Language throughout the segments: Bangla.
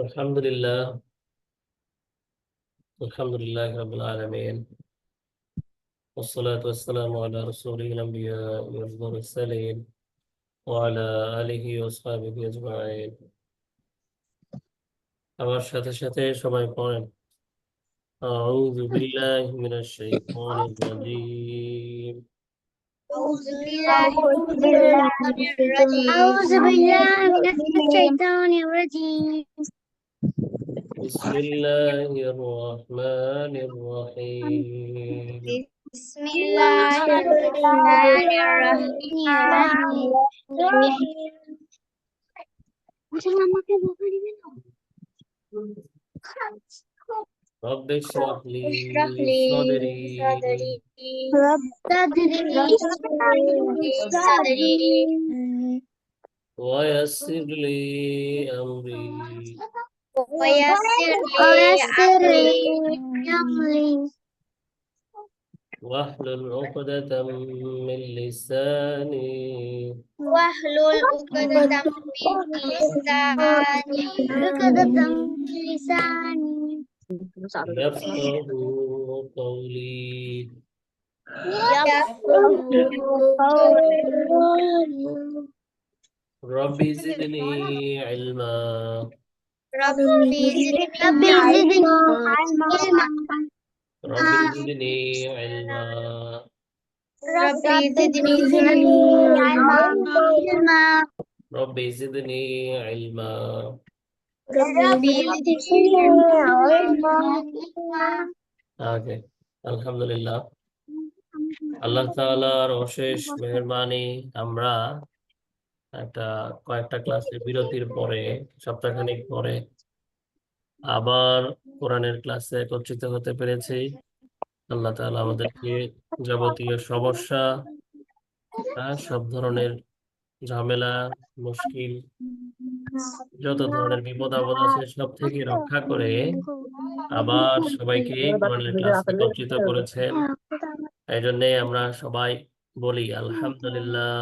الحمد لله الحمد لله رب العالمين، والصلاة والسلام على رسوله الأنبياء والمرسلين وعلى آله وأصحابه أجمعين। আমার সাথে সাথে সবাই পড়েন। أعوذ بالله من الشيطان الرجيم أعوذ بالله أعوذ من بالله الشيطان من الشيطان الرجيم. أعوذ بالله من الشيطان الرجيم بسم الله الرحمن الرحيم بسم الله الرحمن الرحيم. رب اشرح لي اشرح لي صدري صدري صدري ويسر لي أمري ويسر لي ويسر أمري لي أمري واحلل عقدة من لساني واحلل عقدة من لساني عقدة من لساني يفقه قولي يفقهوا قولي. ربي زدني علما ربي زدني زدني علما. ربي زدني علما ربي زدني علما ربي زدني علما ربي زدني علما. আগে আলহামদুলিল্লাহ, আল্লাহ তাআলার অশেষ মেহেরবানি। আমরা কয়েকটা ক্লাসের বিরতির পরে, সপ্তাহখানেক পরে আবার কোরআনের ক্লাসে একত্রিত হতে পেরেছি। আল্লাহ তাআলা আমাদেরকে যাবতীয় সমস্যা, সব ধরনের ঝামেলা, মুশকিল, যত ধরনের বিপদ আপদ আছে সব থেকে রক্ষা করে আবার সবাইকে কোরআনের ক্লাসে একত্রিত করেছেন। এই জন্যে আমরা সবাই বলি আলহামদুলিল্লাহ।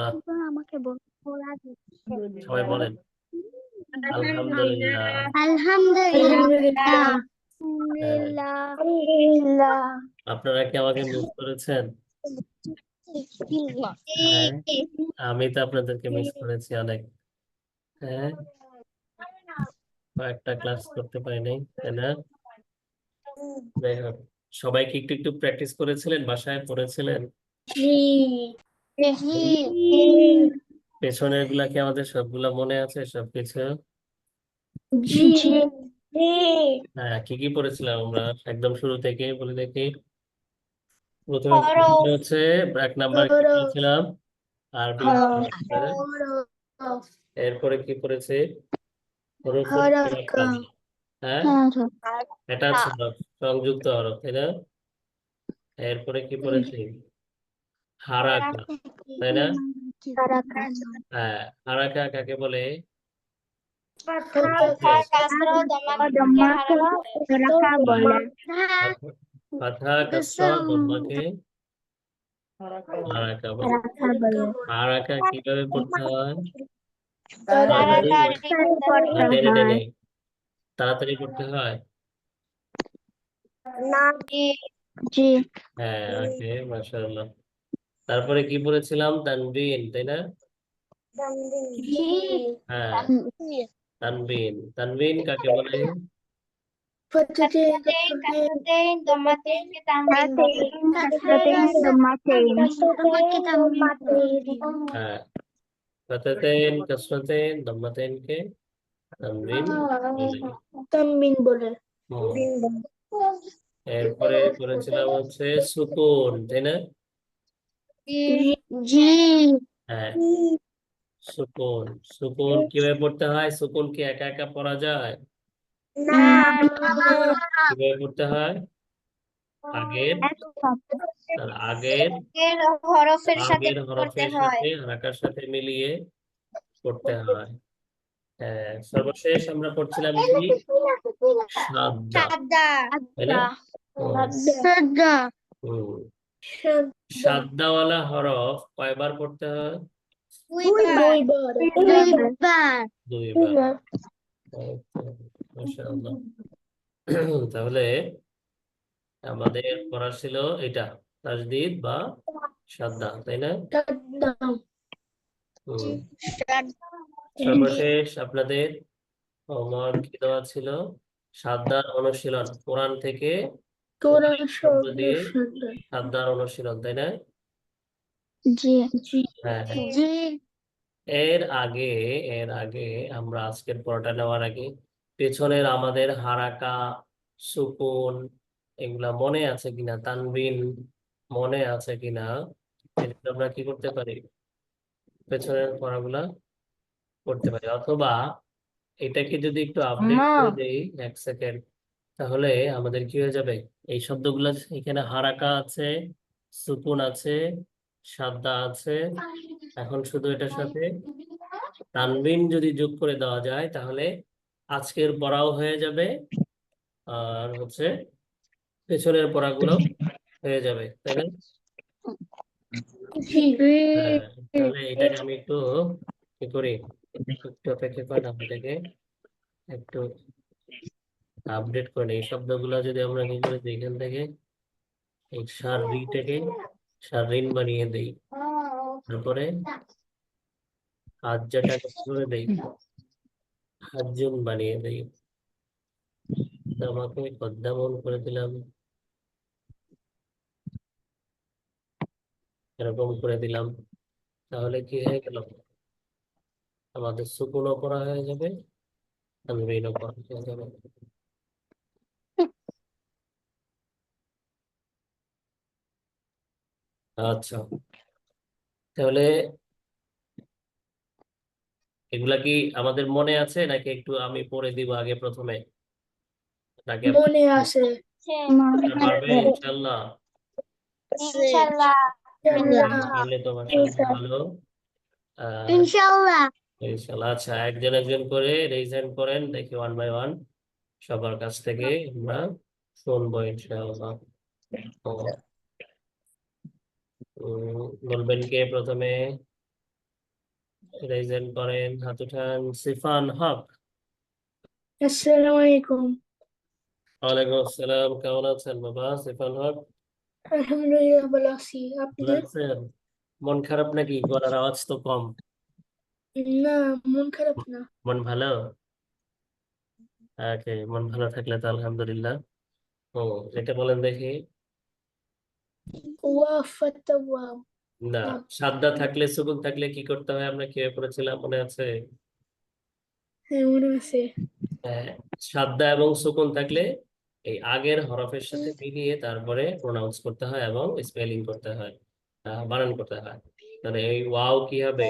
সবাই বলেন আলহামদুলিল্লাহ। আলহামদুলিল্লাহ হ্যাঁ, আপনারা কি আমাকে মিস করেছেন? হ্যাঁ, আমি তো আপনাদেরকে মিস করেছি অনেক। হ্যাঁ, কয়েকটা ক্লাস করতে পারি নাই, তাই না? যাই হোক, সবাই কি একটু একটু প্র্যাকটিস করেছিলেন, বাসায় পড়েছিলেন? পেছনের গুলা কি আমাদের সবগুলা মনে আছে, সবকিছু? হ্যাঁ, কি কি পড়েছিলাম আমরা একদম শুরু থেকে বলে দেখি। প্রথমে হচ্ছে 1 নাম্বার কি পড়েছিলাম? আরবি হরফ, তাই না? এরপরে কি পড়েছে? হরফুল মুরাক্কাব। হ্যাঁ, এটা হচ্ছে হরফ, সংযুক্ত হরফ, তাই না? এরপরে কি পড়েছি? হারাকা, তাই না? হ্যাঁ, হারাকা কাকে বলে? ফাতহা কাসরা দম্মাকে হারাকা বলে। হারাকা কিভাবে পড়তে হয়? তাড়াতাড়ি না টেনে টেনে? তাড়াতাড়ি পড়তে হয়। হ্যাঁ, ওকে, মাশাআল্লাহ। তারপরে কি পড়েছিলাম? তানবিন, তাই না? হ্যাঁ, তানবিন। তানবিন কাকে বলে? হ্যাঁ, ফাতাতেন কাসরাতেন দম্মাতেন কে তানবিন বলে। হুম। এরপরে করেছিলাম হচ্ছে সুকুন, তাই না? হ্যাঁ, সুকুন। সুকুন কিভাবে পড়তে হয়? সুকুন কি একা একা পড়া যায়? কিভাবে পড়তে হয়? আগের আগের হরফের সাথে আগের পড়তে হরফের হয়। সাথে হারাকার সাথে মিলিয়ে পড়তে হয়। হ্যাঁ, সর্বশেষ আমরা পড়ছিলাম কি? সাদ্দা, সাদা তাই না? হুম। সাদ্দাওয়ালা হরফ কয়বার পড়তে হয়? দুইবার। 2 বার। আচ্ছা। মাশাআল্লাহ। তাহলে আমাদের পড়া ছিল এটা তাজদিদ বা সাদ্দা, তাই না? হুম। সর্বশেষ আপনাদের হোমওয়ার্ক কি দেওয়া ছিল? সাদ্দার অনুশীলন, কোরআন থেকে কোরআন শব্দ দিয়ে সাদ্দার অনুশীলন, তাই না? জি হ্যাঁ হ্যাঁ। জি এর আগে আমরা আজকের পড়াটা নেওয়ার আগে পেছনের আমাদের হারাকা, সুকুন এগুলা মনে আছে কিনা, তানবিন মনে আছে কিনা, সেটা আমরা কি করতে পারি? পেছনের পড়াগুলা করতে পারি, অথবা এটাকে যদি একটু আপডেট মা করে দেই 1 সেকেন্ড, তাহলে আমাদের কি হয়ে যাবে? এই শব্দগুলো এখানে হারাকা আছে, সুকুন আছে, সাদ্দা আছে, এখন শুধু এটার সাথে তানবিন যদি যোগ করে দেওয়া যায় তাহলে আজকের পড়াও হয়ে যাবে, আর হচ্ছে পেছনের পড়াগুলো হয়ে যাবে, তাই না? হ্যাঁ, তাহলে এটাকে আমি একটু কি করি, একটু অপেক্ষা করেন, আমি এটাকে একটু আপডেট করে নিই। এই শব্দগুলো যদি আমরা কি করে দিই, এখান থেকে এই সারিটাকে সারিন বানিয়ে দেই, তারপরে হাজ্জাটাকে কি করে দেই, হাজ্জুন বানিয়ে দেই। তো আমাকে কদ্দামন করে দিলাম, এরকম করে দিলাম, তাহলে কি হয়ে গেল? আমাদের সুকুনও পড়া হয়ে যাবে, তানবিনও পড়া হয়ে যাবে। আচ্ছা, তাহলে এগুলা কি আমাদের মনে আছে নাকি একটু আমি পড়ে দিব আগে প্রথমে, নাকি মনে আছে আপনারা পারবেন ইনশাল্লাহ? ইনশাআল্লাহ। তাহলে তো মাশাআল্লাহ ভালো। আহ ইনশাআল্লাহ ইনশাল্লাহ। আচ্ছা, একজন একজন করে রেইজ হ্যান্ড করেন, দেখি ওয়ান বাই ওয়ান সবার কাছ থেকে আমরা শুনবো ইনশাআল্লাহ। তো, বলবেন কে প্রথমে? রেইজ হ্যান্ড করেন, হাত উঠান। সিফান হক। আসসালামু আলাইকুম ওয়ালাইকুম আসসালাম, কেমন আছেন বাবা সিফান হক? আলহামদুলিল্লাহ ভালো আছি আপনি ভালো আছেন? মন খারাপ নাকি? গলার আওয়াজ তো কম। না মন খারাপ না মন ভালো? ওকে, মন ভালো থাকলে তো আলহামদুলিল্লাহ। ও, এটা বলেন দেখি। ওয়াফাত ওয়াও না, না সাদ্দা থাকলে সুকুন থাকলে কি করতে হয় আমরা কিভাবে করেছিলাম মনে আছে? হ্যাঁ মনে আছে হ্যাঁ, সাদ্দা এবং সুকুন থাকলে এই আগের হরফের সাথে মিলিয়ে তারপরে প্রোনাউন্স করতে হয় এবং স্পেলিং করতে হয়, বানান করতে হয়। তাহলে এই ওয়াও কি হবে?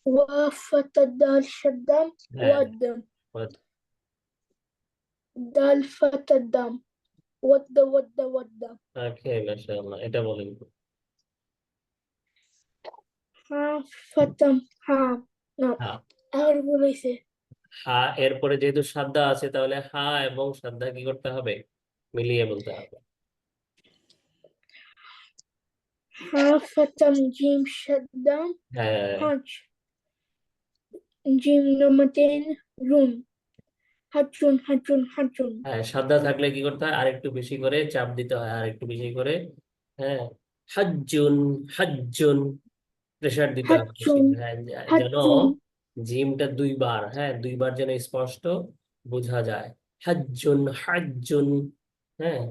ওয়াফাত দাল শাদ্দাম হ্যাঁ, ওয়াদ্দাম দাল ফাতাদ্দাম ওয়াদ্দা ওয়াদ্দা ওয়াদ্দাম ওকে মাশাআল্লাহ, এটা বলেন। হ্যাঁ ফাতাম হ্যাঁ না হ্যাঁ, আর বলেছে হা এরপরে যেহেতু সাদ্দা আছে তাহলে হা এবং সাদ্দা কি করতে হবে? মিলিয়ে বলতে হবে। হ্যাঁ ফাতাম জিম শাদ্দাম হ্যাঁ হাজ জিম নামাতেন রুম হাজুন হাজুন হাজুন হ্যাঁ, সাদা থাকলে কি করতে হয়? আরেকটু বেশি করে চাপ দিতে হয়, আরেকটু বেশি করে। হ্যাঁ, হাজ্জুন, হাজ্জুন, প্রেসার দিতে হবে বেশি। হাজুন হ্যাঁ, যেন হাজুন জিমটা দুইবার, হ্যাঁ দুইবার যেন স্পষ্ট বোঝা যায়। হাজ্জুন, হাজ্জুন। হ্যাঁ,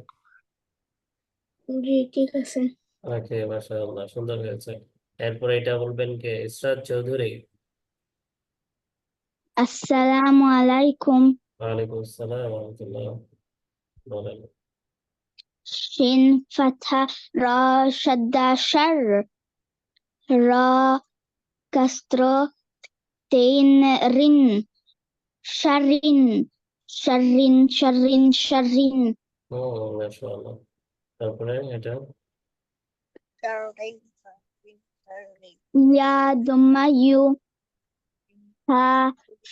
জি ঠিক আছে ওকে মাশাআল্লাহ, সুন্দর হয়েছে। এরপরে এটা বলবেন কে? ইসরাত চৌধুরী। আসসালামু আলাইকুম ওয়ালাইকুম আসসালাম ওয়া রাহমাতুল্লাহ, বলেন। শিন ফাথা রা শাদ্দা শার রা কাসর তেইন রিন শারিন শারিন শারিন শারিন ও মাশাআল্লাহ, তারপরে এটা ইয়া দম্মা ইউ হা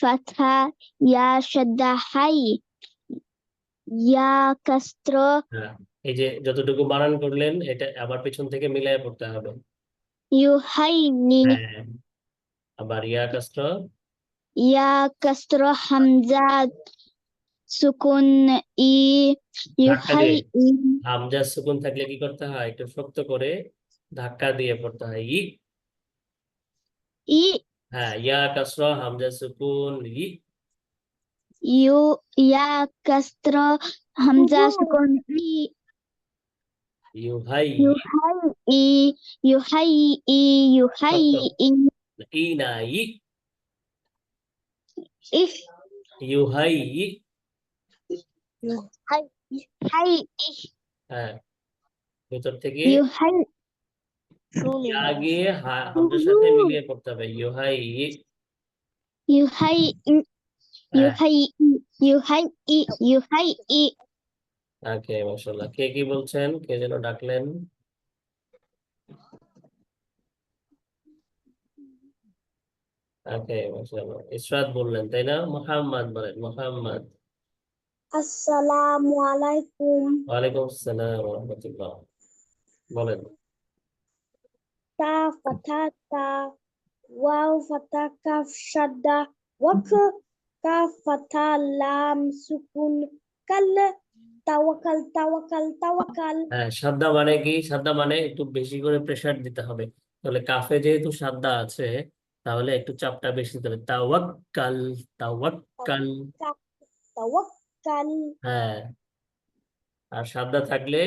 ফাথা ইয়া শাদ্দা হাই ইয়া কাসর হ্যাঁ, এই যে যতটুকু বানান করলেন এটা আবার পেছন থেকে মিলাই পড়তে হবে। ইউ হাই নি হ্যাঁ, আবার ইয়া কাসরা ইয়া কাসরা হামজা সুকুন ই ধাক্কা ইউহাই দিয়ে ই হামজা সুকুন থাকলে কি করতে হয়? একটু শক্ত করে ধাক্কা দিয়ে পড়তে হয়। ই হ্যাঁ, ইয়া কাসরা হামজা সুকুন ইউ ইয়া কাসরা হামজা সুকুন ই ইউহাই ইউহাই ই ইউহাই ই ইউহাই শক্ত ই ই না ইহ ইউহাই ইউহাই ইহাই ই হ্যাঁ, ভিতর থেকে ইউহাই ইয়া গিয়ে হামজার সাথে মিলিয়ে পড়তে হবে। ইউহাই ইউহাই ই হ্যাঁ। ইউহাই ই ইউহাই ই ইউহাই ই ওকে, মাশাআল্লাহ। কে কি বলছেন? কে যেন ডাকলেন? ওকে, মাশাআল্লাহ। ইসরাত বললেন, তাই না? মোহাম্মদ বলেন, মোহাম্মদ। আসসালামু আলাইকুম। ওয়ালাইকুম আসসালাম ওয়া রাহমাতুল্লাহ। বলেন। তা ফাথা তা, ওয়াও ফাথা কাফ শাদ্দা ওয়াক, কাফ ফাথা লাম সুকুন কাল, তাওয়াক্কাল তাওয়াক্কাল তাওয়াক্কাল। হ্যাঁ, সাদ্দা মানে কি? সাদ্দা মানে একটু বেশি করে প্রেসার দিতে হবে। তাহলে কাফে যেহেতু সাদ্দা আছে, তাহলে একটু চাপটা বেশি দিতে হবে। তাওয়াক্কাল, তাওয়াক্কাল। তাওয়াক্কাল। হ্যাঁ, আর সাদ্দা থাকলে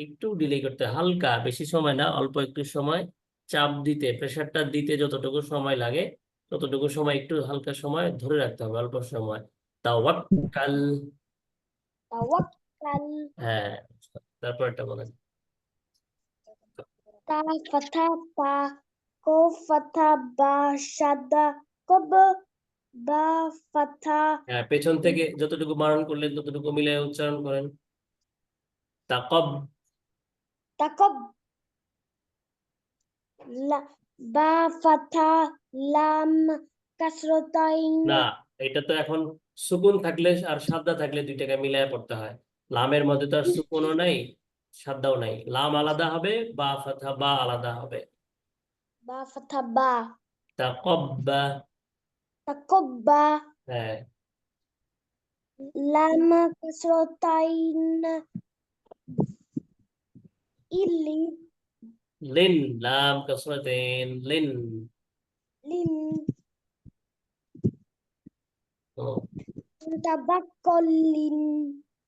একটু ডিলে করতে হয়, হালকা, বেশি সময় না, অল্প একটু সময় চাপ দিতে, প্রেসারটা দিতে যতটুকু সময় লাগে ততটুকু সময় একটু হালকা সময় ধরে রাখতে হবে, অল্প সময়। তাওয়াক্কাল। তাওয়াক্কাল। হ্যাঁ, তারপর একটা বলেন। তা ফাথা তা, কফ ফাথা বা শাদ্দা কব, বা ফাথা হ্যাঁ, পেছন থেকে যতটুকু বারণ করলেন ততটুকু মিলে উচ্চারণ করেন। তাকব। তাকব, বা ফাথা লাম কাসরতাইন। না, এটা তো এখন সুকুন থাকলে আর সাদ্দা থাকলে দুইটাকে মিলায় পড়তে হয়। লামের মধ্যে তো আর সুকুনও নাই, সাদ্দাও নাই। লাম আলাদা হবে, বা ফাথা বা আলাদা হবে। বা ফাথা বা, তাকব্বা। তাকব্বা, হ্যাঁ, লাম কাসরতাইন ইলি, লিন। লাম কাসরাতেন লিন। লিন ও, তাবাক্কলিন,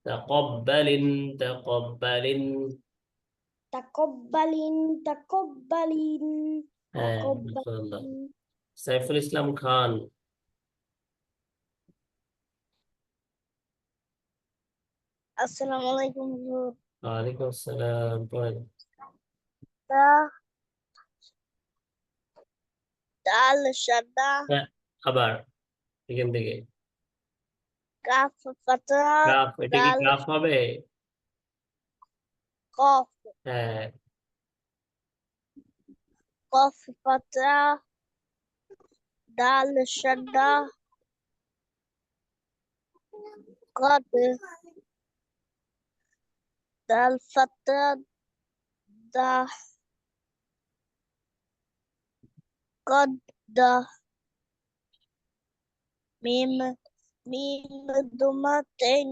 তাকব্বালিন, তাকব্বালিন। তাকব্বালিন তাকব্বালিন হ্যাঁ, মাশাআল্লাহ। তাকব্বালিন। সাইফুল ইসলাম খান। আসসালামু আলাইকুম হুজুর। ওয়ালাইকুম আসসালাম। বলেন। তা দাল শাদা, হ্যাঁ, আবার এখান থেকে কাফ ফাতা কাফ, এটা কি দাল কাফ হবে? কফ, হ্যাঁ, কফ ফাতা দাল শাদা কদ, দাল ফাতা দা কদ দা, মিম মিম দুমাতেন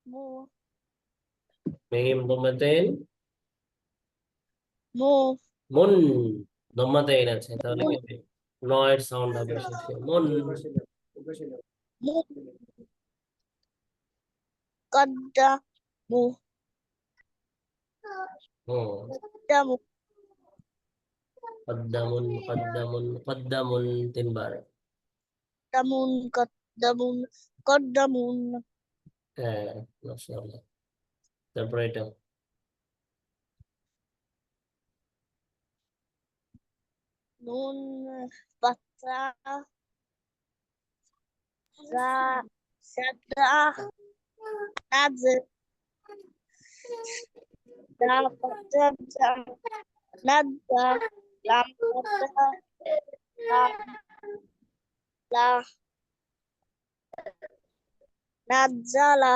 মু মিম দম্মাতেন মু মুন। দম্মাতেন আছে, তাহলে কি হবে? নয়ের সাউন্ড হবে শেষে, মুন। মু কদ্দা মু হুম, কদ্দামু, কদ্দামুন, কদ্দামুন, কদ্দামুন, তিনবার। কদ্দামুন কদ্দামুন কদ্দামুন। হ্যাঁ, মাশাআল্লাহ। তারপরে এটা নুন ফাতা ra sada naz da fata da nada lam fata lam la nazala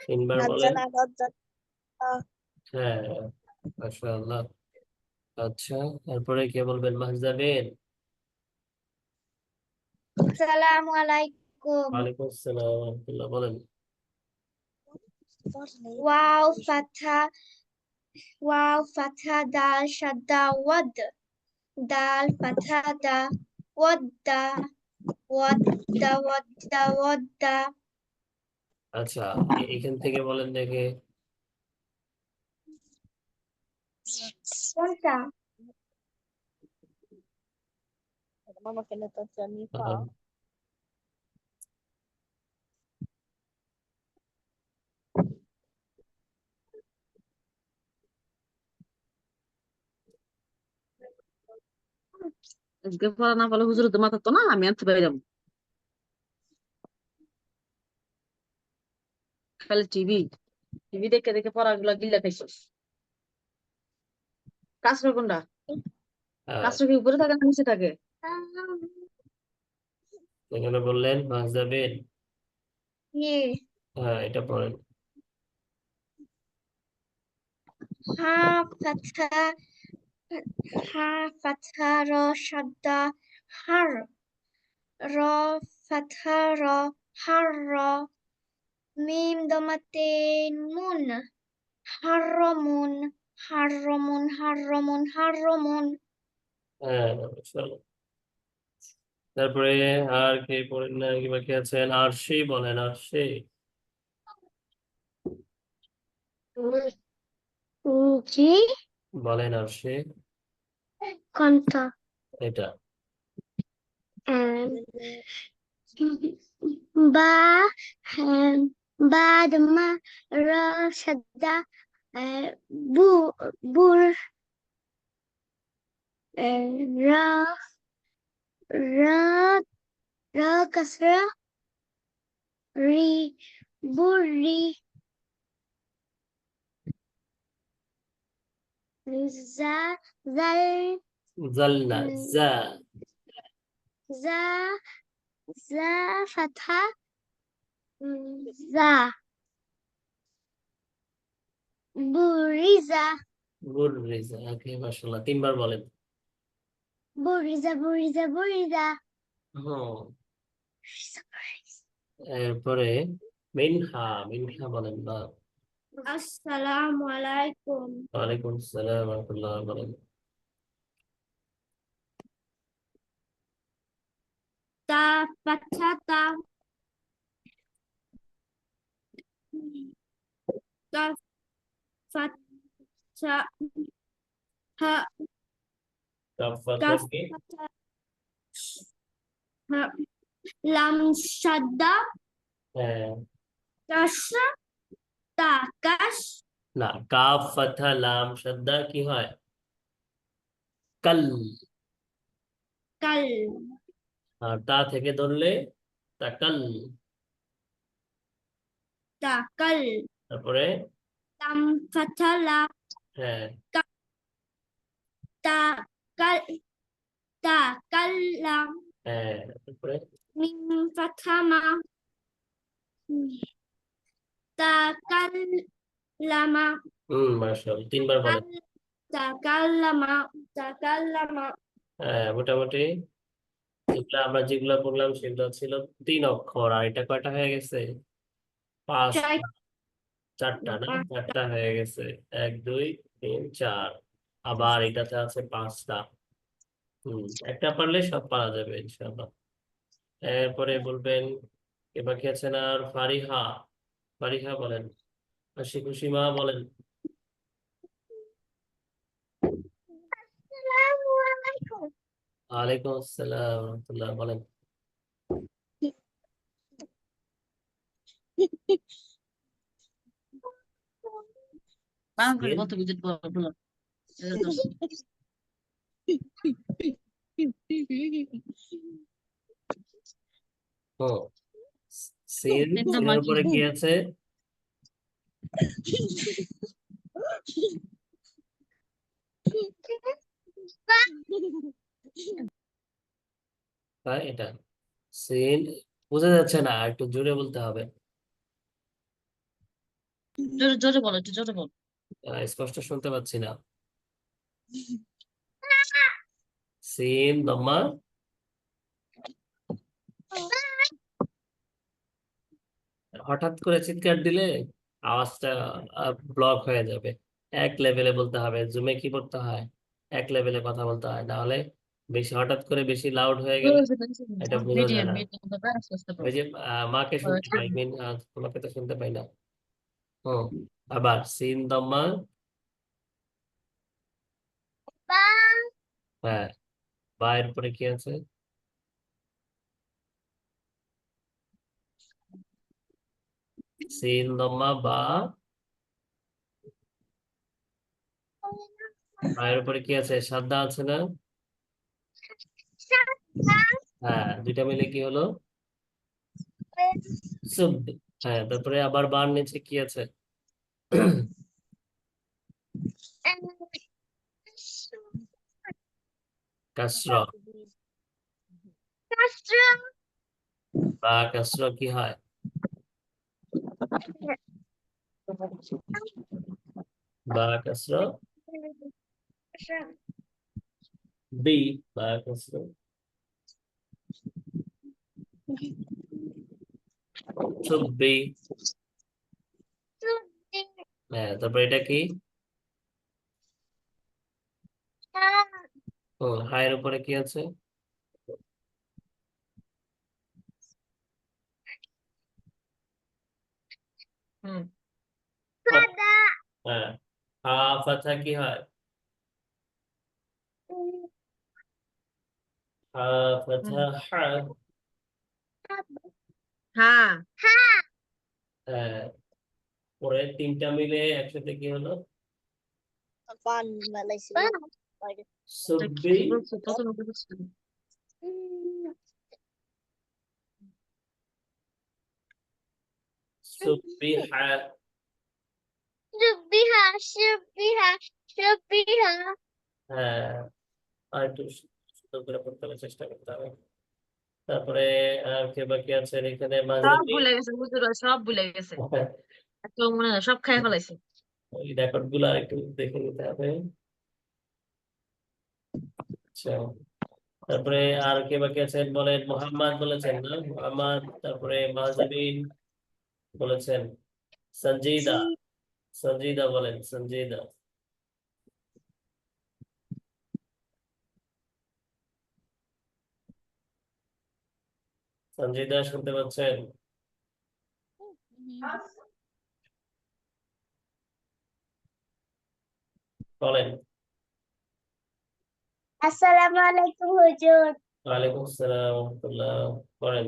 তিনবার বলেন। nazala nazala হ্যাঁ, মাশাআল্লাহ। আচ্ছা, তারপরে কে বলবেন? মাহজাবিন। আসসালামু আলাইকুম। ওয়ালাইকুম আসসালাম ওয়া রাহমাতুল্লাহ, বলেন। ওয়াও ফাথা দাল শাদ্দা ওয়াদ, দাল ফাথা দা ওয়াদ্দা, ওয়াদ্দা। আচ্ছা, এখান থেকে বলেন দেখে। কোনটা? Mama kena tanya ni pa. আহ, আজকে পড়া না পারলে হুজুর তো মাথা তো না, আমি আনতে পারি যাবো খালি টিভি টিভি দেখে দেখে পড়াগুলো গিল্লা খাইছো। কাজটা কোনটা? আহ, কাজটা কি উপরে থাকে না নিচে থাকে? এখানে বললেন মাহজাবিন। জি। হ্যাঁ, এটা পড়েন। হা ফাথা র শাদ্দা হার, র ফাথা র হার, মিম দমাতেন মুন, হারমুন, হারমুন। হ্যাঁ, চলো। তারপরে আর কে পড়েন না, কি বাকি আছেন? আর সেই বলেন, আর সেই জি। বলেন, আর সে কোনটা? এটা। বা بعد ما رشد بو بور را را را كسرة ري بري زا زل জালনা, জা। زا زا فتحة زا بوريزا বুররিজা। ওকে, মাশাআল্লাহ, তিনবার বলেন। بوريزا হ্যাঁ, এরপরে মিনহা, মিনহা বলেন না। আসসালামু আলাইকুম। ওয়ালাইকুম আসসালাম ওয়া রাহমাতুল্লাহ, বলেন। তা পাঠা তা তা পাঠা হা কাফাতর কাফ কি? পাঠা হা লাম শাদ্দা হ্যাঁ, কাশ তা কাশ না, কাফ ফাথা লাম শাদ্দা কি হয়? কাল। কাল, আর তা থেকে ধরলে তাকাল। তা কাল, তারপরে লাম পাঠা লা হ্যাঁ, তা কাল, তা কাল্লাম, হ্যাঁ, তারপরে মিম পাঠা মা তা কাল্লামা, মাশাআল্লাহ, তিনবার বলেন। তা কাল্লামা, তা কাল্লামা। হ্যাঁ, মোটামুটি যেগুলা পড়লাম সেগুলো ছিল 3 অক্ষর, আর এটা কয়টা হয়ে গেছে? চার 5টা। 4টা না, 4টা হয়ে গেছে। 1 2 3 4। আবার এটাতে আছে 5টা। একটা পারলে সব পারা যাবে ইনশাআল্লাহ। এরপরে বলবেন কে বাকি আছেন? আর ফারিহা, ফারিহা বলেন। হাসি খুশি মা বলেন। আসসালামু আলাইকুম। ওয়ালাইকুম আসসালাম ওয়া রাহমাতুল্লাহ, বলেন। বানান করে সিন। কত কিছু বলো। ও, সিন, তিনটা সিনের মার্কি উপরে কি আছে? হ্যাঁ, এটা সিন। বোঝা যাচ্ছে না, একটু জোরে বলতে হবে। জোরে জোরে বলো, একটু জোরে বলো। স্পষ্ট শুনতে পাচ্ছি না। সিন দম্মা হঠাৎ করে চিৎকার দিলে আওয়াজটা ব্লক হয়ে যাবে। এক লেভেলে বলতে হবে। জুমে কি করতে হয়, এক লেভেলে কথা বলতে হয়, না হলে বেশি হঠাৎ করে বেশি লাউড হয়ে গেলে এটা বোঝা যায় মিডিয়াম না। মিডিয়াম আস্তে ওই যে মাকে শুনতে পাই, আস্তে তোমাকে তো শুনতে পাই না। হুম, আবার সিন দম্মা। বা হ্যাঁ, বা এর পরে কি আছে? সিন দম্মা বা, বা এর উপরে কি আছে? সাদা আছে না? হ্যাঁ, দুইটা মিলে কি হলো? সুব। হ্যাঁ, তারপরে আবার বার নিচে কি আছে? কাসর। বা কাসর কি হয়? বা কাসর বি। বা কাসর সুব্বি। হ্যাঁ, তারপরে এটা কি? ও, হায়ের উপরে কি আছে? হুম হ্যাঁ, হা ফাথা কি হয়? হা ফাথা হা। হ্যাঁ হ্যাঁ, পরে তিনটা মিলে একসাথে কি হলো? Fun Malaysia. Like সুব্বি। কি বলছো তত মতো বুঝছি না। সুব্বি হা। সুবিহা সুবিহা সুবিহা হ্যাঁ, আর একটু সুন্দর করে পড়তে হবে, চেষ্টা করতে হবে। তারপরে আর কে বাকি আছেন এখানে? সব মাজহাবি। ভুলে গেছে হুজুরা, সব ভুলে গেছে। এত মনে হয় সব খাই ফেলাইছে। ওই রেকর্ড গুলো একটু দেখে নিতে হবে। আচ্ছা, তারপরে আর কে বাকি আছেন বলেন? মোহাম্মদ বলেছেন না? মোহাম্মদ। তারপরে মাজহাবিন বলেছেন। সঞ্জিদা। সঞ্জিদা বলেন, সঞ্জিদা। সঞ্জিদা শুনতে পাচ্ছেন? বলেন। আসসালামু আলাইকুম হুজুর। ওয়ালাইকুম আসসালাম ওয়া রাহমাতুল্লাহ। বলেন।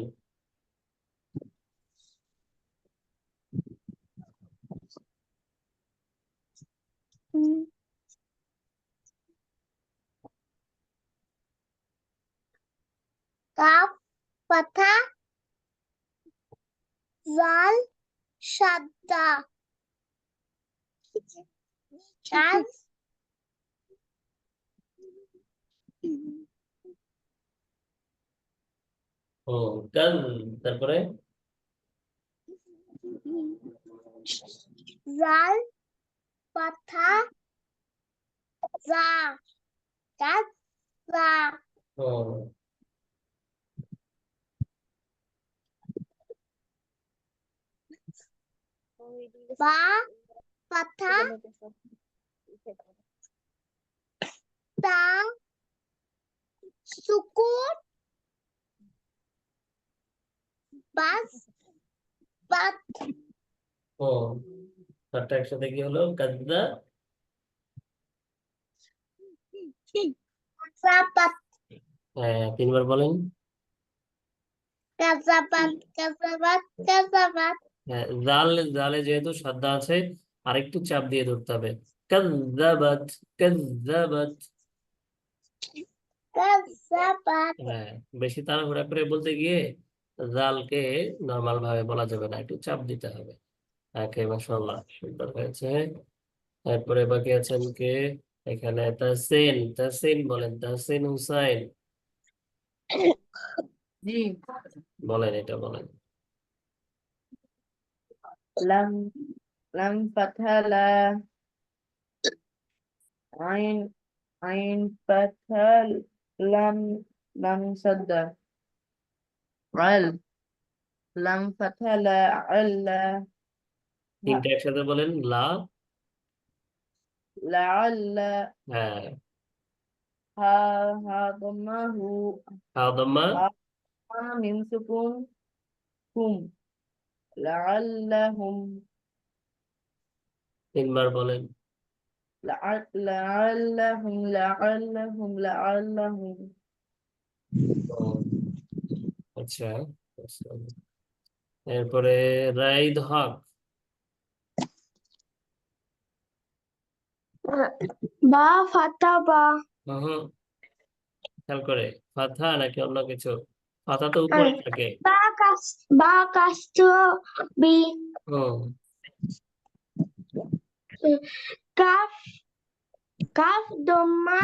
কাফ পাথা জাল সাদা কাজ ও, কাল। তারপরে জাল পাথা জা কাজ জা ও, বা পাথা তা সুকুর বাস বাত ও, চারটা একসাথে কি হলো? কাজদা। কাজাবাত হ্যাঁ, তিনবার বলেন। কাজাবাত কাজাবাত কাজাবাত হ্যাঁ, জাল। জালে যেহেতু সাদা আছে, আরেকটু চাপ দিয়ে ধরতে হবে। কাযযাবাত। কাযযাবাত। কাজাবাত হ্যাঁ, বেশি তাড়াহুড়া করে বলতে গিয়ে জালকে নর্মাল ভাবে বলা যাবে না, একটু চাপ দিতে হবে। ওকে, মাশাআল্লাহ, সুন্দর হয়েছে। তারপরে বাকি আছেন কে? এখানে তাহসিন। তাহসিন বলেন, তাহসিন হুসাইন। জি। বলেন, এটা বলেন। লাম লাম ফাথা লা আইন আইন পাথাল লাম লাম সাদ্দা আল লাম ফাথালা আল্লা তিনটা একসাথে বলেন, লা। লাআল্লা হ্যাঁ, হা হা দম্মাহু হাদমা। হা মিম সুকুন হুম লাআল্লাহুম তিনবার বলেন। লাআল্লাহুম ও, আচ্ছা। এরপরে রাইদ হক। বা ফাতা বা হুম, খেয়াল করে, ফাথা নাকি অন্য কিছু? ফাথা তো উপরে থাকে। বা কাস্ত্র বি হুম, কাফ কাফ দম্মা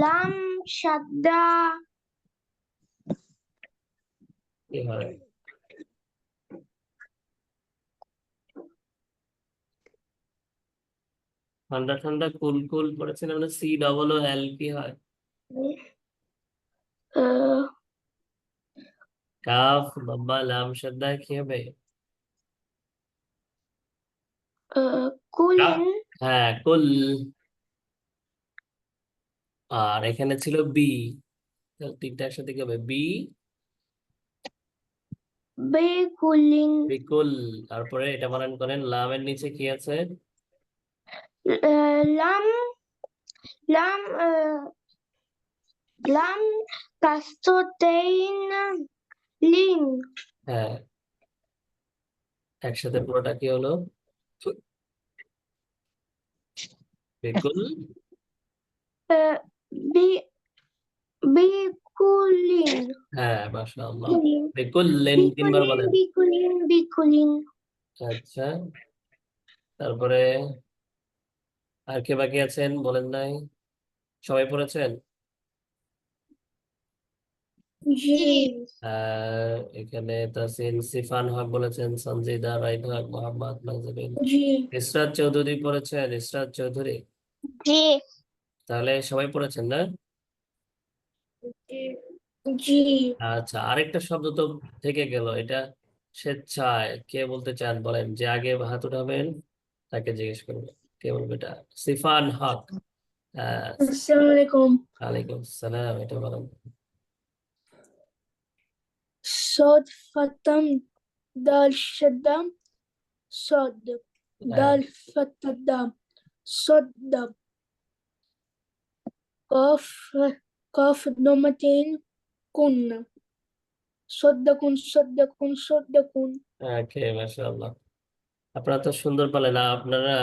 লাম শাদ্দা কি হয়? ঠান্ডা ঠান্ডা কুল কুল পড়েছে না, মানে সি ডবল ও এল, কি হয়? আহ, কাফ লম্বা লাম শাদ্দা কি হবে? কুলিন হ্যাঁ, কুল। আর এখানে ছিল বি, তিনটা একসাথে কি হবে? বি বে কুলিন বিকুল। তারপরে এটা বানান করেন, লামের নিচে কি আছে? লাম লাম লাম কাস্ত্রতেইন লিন হ্যাঁ, একসাথে পুরোটা কি হলো? বিকুল। বি বিকুলিন হ্যাঁ, মাশাআল্লাহ। কুলিন বিকুল্লিন, তিনবার বিকুলিন বলেন। বিকুলিন বিকুলিন আচ্ছা, তারপরে আর কে বাকি আছেন বলেন নাই? সবাই পড়েছেন? জি এখানে তাসিন সিফান হক বলেছেন, সঞ্জিদা, রাইদ হক, মোহাম্মদ নাজরিন, জি ইসরাত চৌধুরী পড়েছেন, ইসরাত চৌধুরী। জি তাহলে সবাই পড়েছেন না? জি আচ্ছা, আরেকটা শব্দ তো থেকে গেল, এটা স্বেচ্ছায় কে বলতে চান বলেন, যে আগে হাত উঠাবেন তাকে জিজ্ঞেস করবেন। কে বলবে এটা? সিফান হক। আহ, আসসালামু আলাইকুম ওয়ালাইকুম সালাম, এটা বলেন। صاد فتم دال شدة صاد হ্যাঁ, دال فتى دام صد دم قاف قاف ضمتين كن صدكن ওকে, মাশাআল্লাহ। আপনারা তো সুন্দর বলেন। আপনারা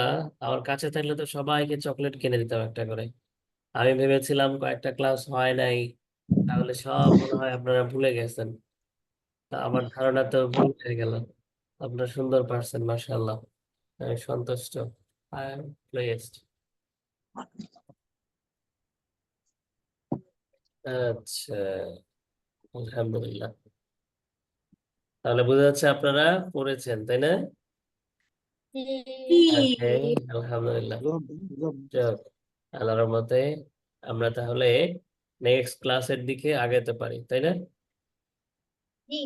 আমার কাছে থাকলে তো সবাইকে চকলেট কিনে দিতাম একটা করে। আমি ভেবেছিলাম কয়েকটা ক্লাস হয় নাই, তাহলে সব মনে হয় আপনারা ভুলে গেছেন। তা আমার ধারণা তো ভুল হয়ে গেল। আপনারা সুন্দর পারছেন, মাশাআল্লাহ। আমি সন্তুষ্ট। I am placed. আচ্ছা, আলহামদুলিল্লাহ। তাহলে বোঝা যাচ্ছে আপনারা পড়েছেন, তাই না? ওকে, আলহামদুলিল্লাহ। যাক, আল্লাহর রহমতে আমরা তাহলে নেক্সট ক্লাসের দিকে আগাতে পারি, তাই না? জি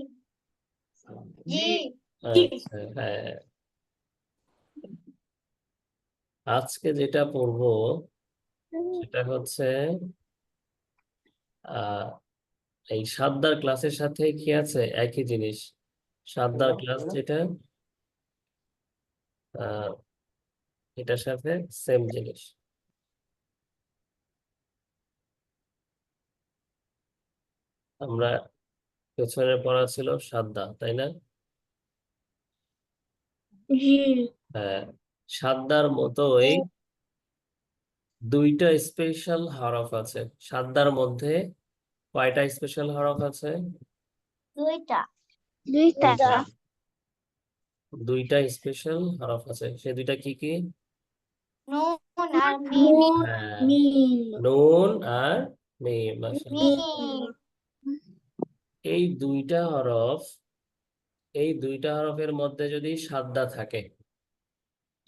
জি আচ্ছা, হ্যাঁ। আজকে যেটা পড়বো সেটা হচ্ছে আহ এই সাতদার ক্লাসের সাথে কি আছে, একই জিনিস। সাতদার ক্লাস যেটা, আহ এটার সাথে সেম জিনিস। আমরা পেছনে পড়া ছিল সাতদা, তাই না? জি হ্যাঁ, সাতদার মতোই দুইটা স্পেশাল হরফ আছে। সাতদার মধ্যে কয়টা স্পেশাল হরফ আছে? দুইটা দুইটা। দুইটা স্পেশাল হরফ আছে, সে দুইটা কি কি? নুন আর মিম হ্যাঁ, মিম নুন আর মিম। মাশাআল্লাহ। মিম এই দুইটা হরফ, এই দুইটা হরফের মধ্যে যদি সাদ্দা থাকে,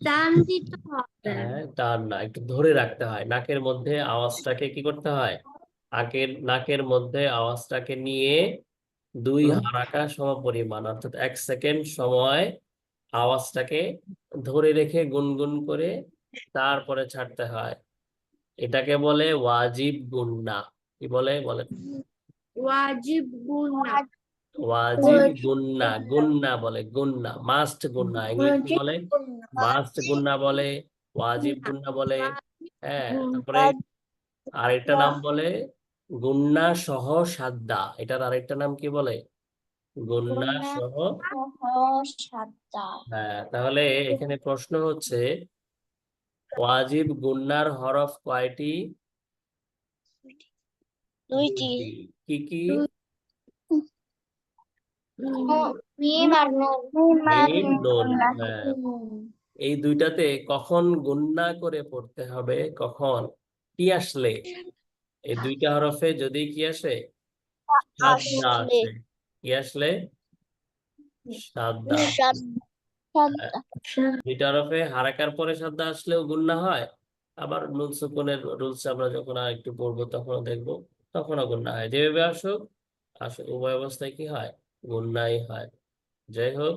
টান দিতে হবে। হ্যাঁ, টান না, একটু ধরে রাখতে হয় নাকের মধ্যে আওয়াজটাকে কি করতে হয়, নাকের মধ্যে আওয়াজটাকে নিয়ে 2 হারাকা সমপরিমাণ অর্থাৎ 1 সেকেন্ড সময় আওয়াজটাকে ধরে রেখে গুনগুন করে তারপরে ছাড়তে হয়। এটাকে বলে ওয়াজিব গুন্না। কি বলে বলেন? ওয়াজিব গুন্না। ওয়াজিব গুন্না, গুন্না বলে, গুন্না মাস্ট গুন্না, ইংলিশে বলে মাস্ট গুন্না বলে, ওয়াজিব গুন্না বলে। হ্যাঁ, তারপরে আরেকটা নাম বলে গুন্না সহ সাদ্দা। এটার আরেকটা নাম কি বলে? গুন্না সহ। সাতটা হ্যাঁ, তাহলে এখানে প্রশ্ন হচ্ছে ওয়াজিব গুন্নার হরফ কয়টি? দুইটি। দুইটি। কি কি? মিম আর নুন। মিম নুন। হ্যাঁ, এই দুইটাতে কখন গুন্না করে পড়তে হবে, কখন কি আসলে? এই দুইটা হরফে যদি কি আসে, সাদ্দা আসলে আসে। কি আসলে? সাদ্দা। হ্যাঁ, দুইটা হরফে হারাকার পরে সাদ্দা আসলেও গুন্না হয়, আবার নুন সুকুনের রুলস আমরা যখন আর একটু পড়বো তখনও দেখবো, তখনও গুন্না হয়। যেভাবে আসুক আসলে উভয় অবস্থায় কি হয়, গুন্নাই হয়। যাই হোক,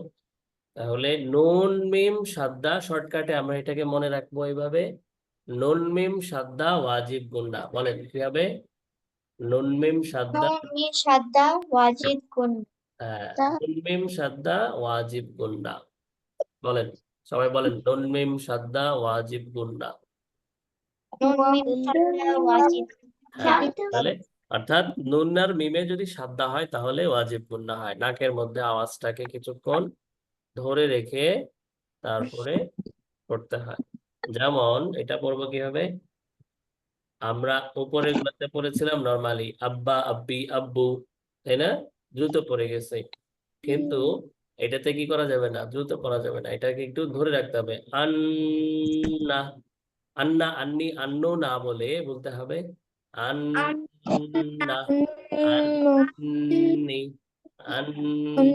তাহলে নুন মিম সাদ্দা শর্টকাটে আমরা এটাকে মনে রাখবো এইভাবে, নুন মিম সাদ্দা ওয়াজিব গুন্না। বলেন কিভাবে? নুন মিম সাদ্দা, মিম সাতটা ওয়াজিব হ্যাঁ, গুন্না। নুন মিম সাদ্দা ওয়াজিব গুন্না। বলেন, সবাই বলেন নুন মিম সাদ্দা ওয়াজিব গুন্না। নুন মিম সাতটা ওয়াজিব হ্যাঁ, তাহলে অর্থাৎ নুন আর মিমে যদি সাদ্দা হয় তাহলে ওয়াজিব গুন্না হয়। নাকের মধ্যে আওয়াজটাকে কিছুক্ষণ ধরে রেখে তারপরে পড়তে হয়। যেমন এটা পড়বো কিভাবে, আমরা উপরের গুলাতে পড়েছিলাম নরমালি আব্বা আব্বি আব্বু, তাই না? দ্রুত পড়ে গেছে, কিন্তু এটাতে কি করা যাবে না, দ্রুত পড়া যাবে না, এটাকে একটু ধরে রাখতে হবে। আন্না, আন্না আন্নি আন্নু না বলে বলতে হবে আন্না, আন্নি, আন্নু।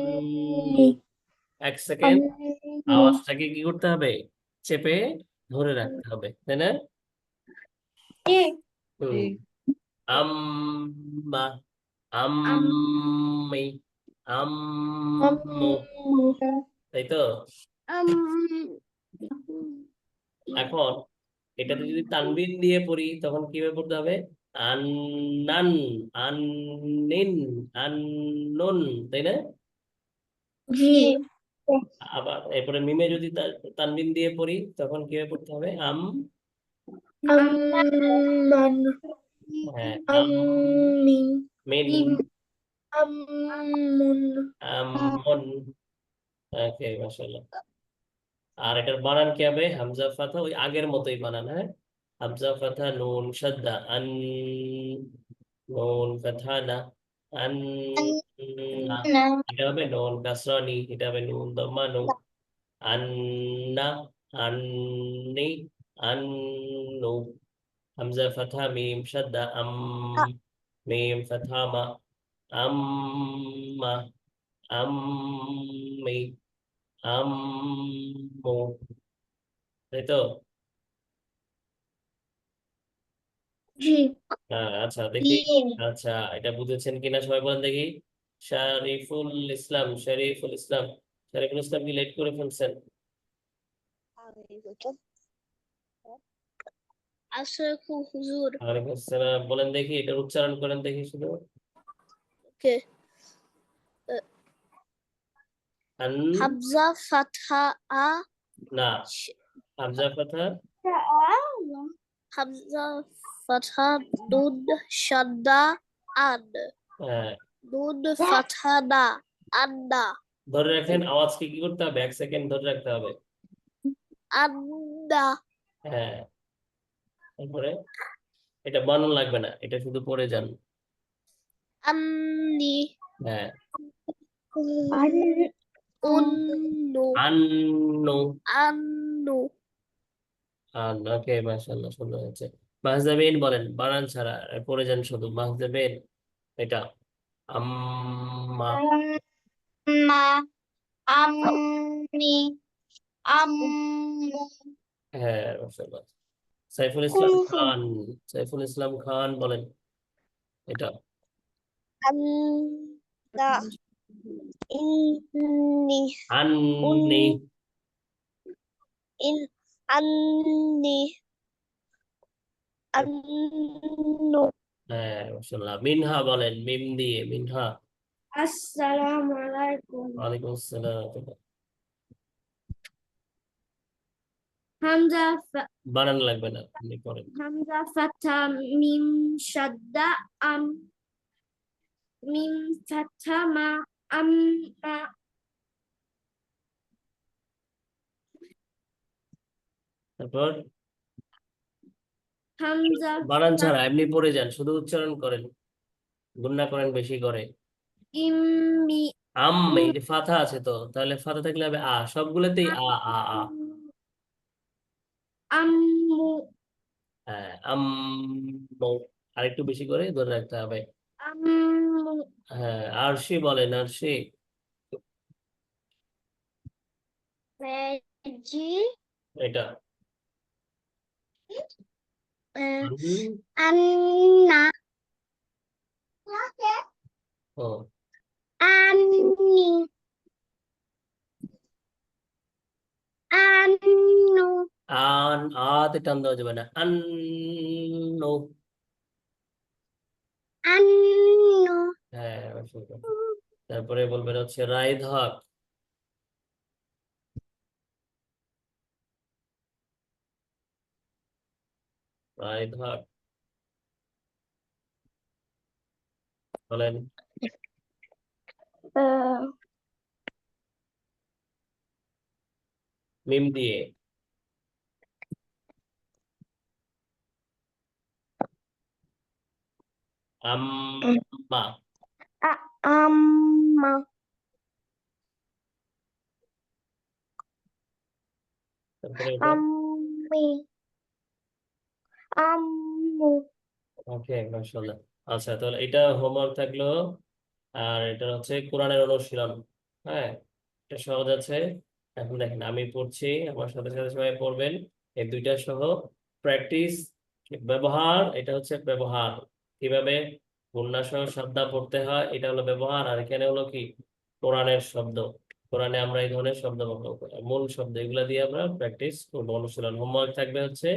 1 সেকেন্ড আওয়াজটাকে কি করতে হবে, চেপে ধরে রাখতে হবে, তাই না? হুম। আম্মা, আম্মি, আম্মু, তাই তো? এখন এটাতে যদি তানবিন দিয়ে পড়ি তখন কিভাবে পড়তে হবে, আন্নান, আন্নিন, আন্নুন, তাই না? জি। আবার এরপরে মিমে যদি তানবিন দিয়ে পড়ি তখন কিভাবে পড়তে হবে, আম্মান। হ্যাঁ, আম্মিন। মিন, আম্মুন। আমন। ওকে, মাশাআল্লাহ। আর এটার বানান কি হবে, হামজা ফাথা ওই আগের মতোই বানান। হ্যাঁ, হামজা ফাথা নুন শাদ্দা আন, নুন ফাথা না, আন না। এটা হবে নুন কাসরা নি, এটা হবে নুন দম্মা নু, আন্না, আন্নি, আন্নু। হামজা ফাথা মিম শাদ্দা আম, মিম ফাথা মা, আম্মা, আম্মি, আম্মু, তাই তো? জি। আচ্ছা দেখি, আচ্ছা এটা বুঝেছেন কিনা সবাই বলেন দেখি। শরীফুল ইসলাম, শরীফুল ইসলাম, শরীফুল ইসলাম কি লেট করে ফেলছেন? আসসালামু হুজুর। ওয়ালাইকুম আসসালাম। বলেন দেখি, এটার উচ্চারণ করেন দেখি শুধু। ওকে, আন, হামজা ফাতহা আ, না, হামজা ফাথা, হামজা ফাতহা নুন শাদ্দা আন, হ্যাঁ, নুন ফাতহা না, আন্না, ধরে রাখেন আওয়াজকে কি করতে হবে, 1 সেকেন্ড ধরে রাখতে হবে। আন্না, হ্যাঁ, তারপরে এটা বানান লাগবে না, এটা শুধু পড়ে যান। আন্নি, হ্যাঁ, উন্নু, আন্নু, আন্নু, ওকে, মাশাআল্লাহ, সুন্দর হয়েছে। মাহজাবিন বলেন বানান ছাড়া, পড়ে যান শুধু মাহজাবিন। এটা আম্মা, আম্মা, আম্মি, আম্মু হ্যাঁ, মাশাআল্লাহ। সাইফুল ইসলাম খান, সাইফুল ইসলাম খান বলেন এটা। আন্তা ইন্নি আন্নি, ইন আন্নি আন্নু হ্যাঁ মাশাআল্লাহ। মিনহা বলেন, মিম দিয়ে, মিনহা। আসসালামু আলাইকুম ওয়ালাইকুম আসসালাম। হামজা বানান লাগবে না, আপনি করেন। হামজা ফাথা মিম শাদ্দা আম মিম ফাথা মা আম্মা তারপর হামজা বানান ছাড়া এমনি পড়ে যান, শুধু উচ্চারণ করেন, গুণনা করেন বেশি করে। ইম্মি এই যে ফাথা আছে তো, তাহলে ফাথা থাকলে হবে আ, সবগুলোতেই আ আ আ। আম্মু হ্যাঁ, আরেকটু বেশি করে ধরে রাখতে হবে। আম্মু হ্যাঁ, আরশি বলেন, আরশি। জি এটা আন- আন্না ও আন্নি আন্নু আতে টান দেওয়া যাবে না, আন্নু। আন্নু হ্যাঁ, অসুবিধা নেই। তারপরে বলবেন হচ্ছে রায়ধক, রায়ধক বলেন। মিম দিয়ে, আম্মা। আম্মা তারপরে এটা আম্মি আম্মু ওকে, মাশাআল্লাহ। আচ্ছা, তাহলে এটা হোমওয়ার্ক থাকলো। আর এটা হচ্ছে কোরআনের অনুশীলন। হ্যাঁ, এটা সহজ আছে। এখন দেখেন আমি পড়ছি, আমার সাথে সাথে সবাই পড়বেন। এই দুইটা সহ প্র্যাকটিস, ব্যবহার, এটা হচ্ছে ব্যবহার, কিভাবে গুণনা সহ শব্দ পড়তে হয়, এটা হলো ব্যবহার। আর এখানে হলো কি, কোরআনের শব্দ। কোরআনে আমরা এই ধরনের শব্দ ব্যবহার করি, মূল শব্দ, এগুলা দিয়ে আমরা প্র্যাকটিস করবো, অনুশীলন। হোমওয়ার্ক থাকবে হচ্ছে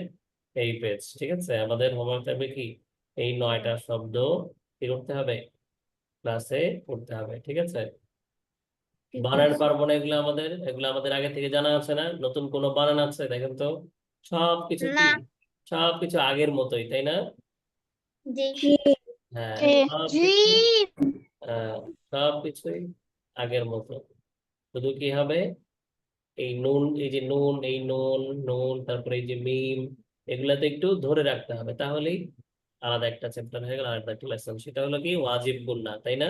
এই পেজ, ঠিক আছে? আমাদের হোমওয়ার্ক থাকবে কি, এই 9টা শব্দ কি করতে হবে, ক্লাসে পড়তে হবে, ঠিক আছে? বানান পারবো না, এগুলো আমাদের আগে থেকে জানা আছে না? নতুন কোনো বানান আছে দেখেন তো? সবকিছু কি, না সবকিছু আগের মতোই, তাই না? জি হ্যাঁ, জি আহ, সবকিছুই আগের মতো। শুধু কি হবে, এই নুন, এই যে নুন, এই নুন, নুন, তারপরে এই যে মিম, এগুলাতে একটু ধরে রাখতে হবে, তাহলেই আলাদা একটা চ্যাপ্টার হয়ে গেল, আলাদা একটা লেসন। সেটা হলো কি ওয়াজিব গুন্না, তাই না?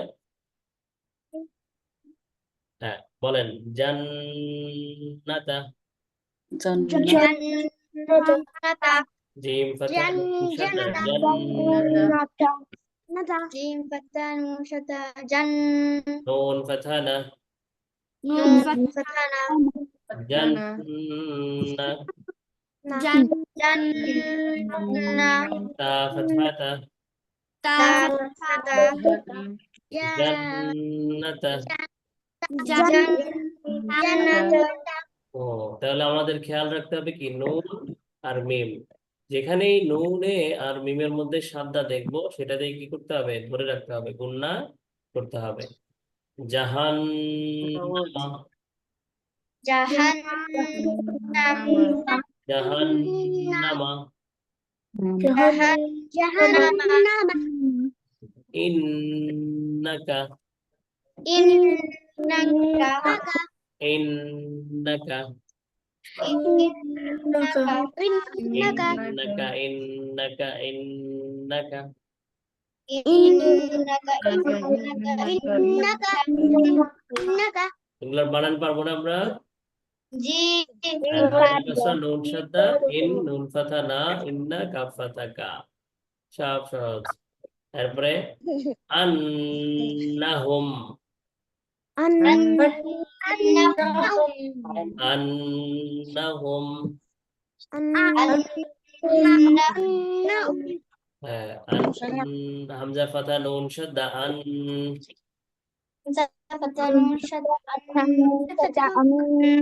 হ্যাঁ, বলেন জান্নাতা। জান্নাত জান্নাতা জিম ফাতা নুন শাদা, জিম ফাতা নুন শাদা জান নুন ফাতানা, নুন ফাতানা জান্না, জান্না তা ফাতাতা, তা ফাতা জান্নাতা। জান্নাতা ও, তাহলে আমাদের খেয়াল রাখতে হবে কি, নুন আর মিম, যেখানেই নুনে আর মিমের মধ্যে সাদা দেখবো, সেটাতেই কি করতে হবে, ধরে রাখতে হবে, গুণনা করতে হবে। জাহান্নামা, জাহান্নাম জাহান্নামা, জাহান্নাম ইন্নাকা, ইন্নাকা ইন্নাকা, ইন্নাকা ইন্নাকা, ইন্নাকা, ইন্নাকা। ইন্নাকা এগুলোর বানান পারবো না আমরা? জি নুন সাদা, ইন নুন ফাতা না, ইন্না কাফ ফাতা কা, সব সহজ। তারপরে আন্নাহুম, আন্নাহুম হ্যাঁ হামজা ফাথা নুন শাদ্দা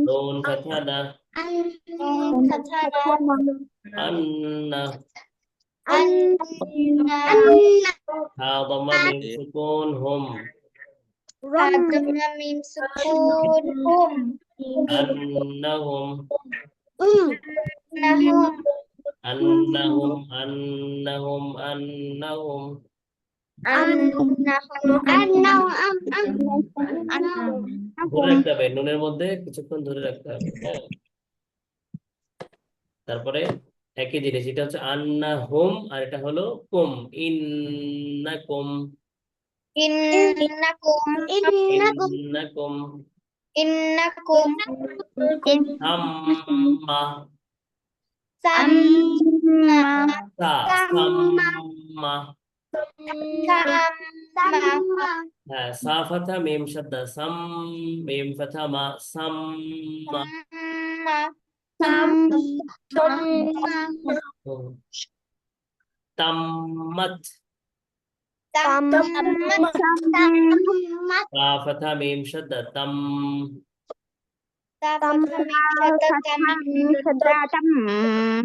নুন ফাথা না আন্না হা দম্মা মিম সুকুন হুম আন্নাহুম আন্নাহুম আন্নাহুম আন্নাহুম ধরে রাখতে হবে নুনের মধ্যে কিছুক্ষণ ধরে রাখতে হবে হ্যাঁ তারপরে একই জিনিস এটা হচ্ছে আন্নাহুম আর এটা হলো কুম ইন্নাকুম ইন্নাকুম সাম্মা সাম্মা হ্যাঁ সা ফাথা মিম শাদ্দা মিম ফাথা মা সাম্মা তাম্মাত তা ফাথা মিম শাদ্দা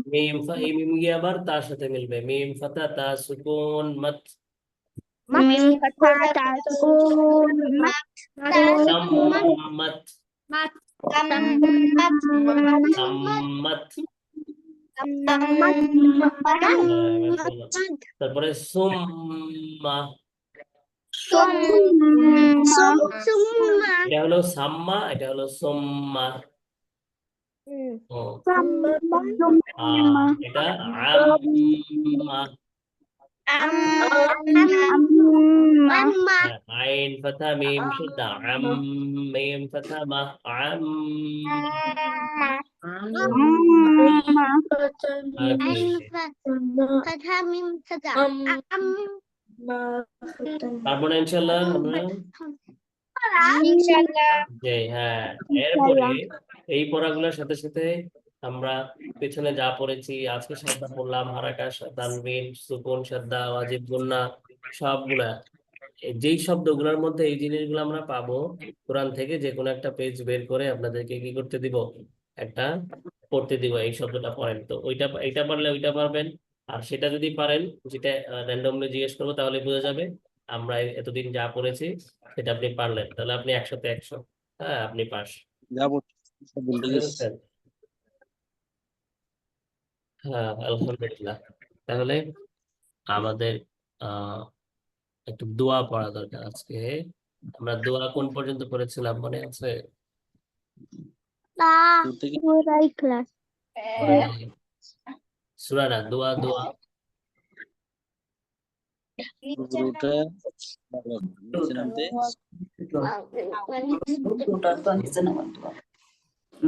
মিম এই মিম গিয়ে আবার তার সাথে মিলবে মিম ফাথা তা সুকুন মাত তাম্মাত তাম্মাত মাশাআল্লাহ তারপরে সুম্মা এটা হলো সাম্মা এটা হলো সুম্মা ও এটা আম্মা আইন ফাথা মিম শাদ্দা মিম ফাথা মা পারবো না ইনশাআল্লাহ আমরা জি হ্যাঁ এরপরে এই পড়াগুলোর সাথে সাথে আমরা পেছনে যা পড়েছি আজকে সাদা পড়লাম হারাকা তানবিন সুকুন সাদা ওয়াজিব গুন্না সবগুলা যেই শব্দগুলোর মধ্যে এই জিনিসগুলো আমরা পাবো কোরআন থেকে যে কোনো একটা পেজ বের করে আপনাদেরকে কি করতে দিব একটা পড়তে দিব এই শব্দটা পড়েন তো এইটা পারলে ওইটা পারবেন আর সেটা যদি পারেন যেটা র্যান্ডমলি জিজ্ঞেস করবো তাহলে বোঝা যাবে আমরা এতদিন যা পড়েছি সেটা আপনি পারলেন তাহলে আপনি 100-তে 100 হ্যাঁ আপনি পাস যাবো হ্যাঁ আলহামদুলিল্লাহ তাহলে আমাদের একটু দোয়া পড়া দরকার আজকে আমরা দোয়া কোন পর্যন্ত পড়েছিলাম মনে আছে সূরা না দোয়া দোয়া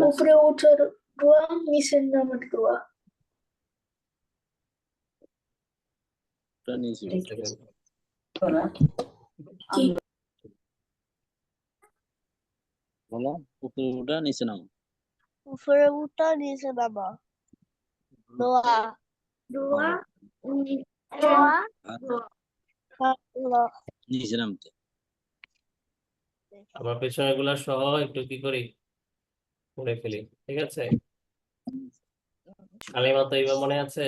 উপরে উঠার দোয়া নিচের নামের দোয়া বলো উপরে উঠা নিচে নামো উপরে উঠা নিচে নামা দোয়া দোয়া দোয়া নিচে নামতে আমার পেছনে গুলা সহ একটু কি করি পড়ে ফেলি ঠিক আছে কালিমা তৈবা মনে আছে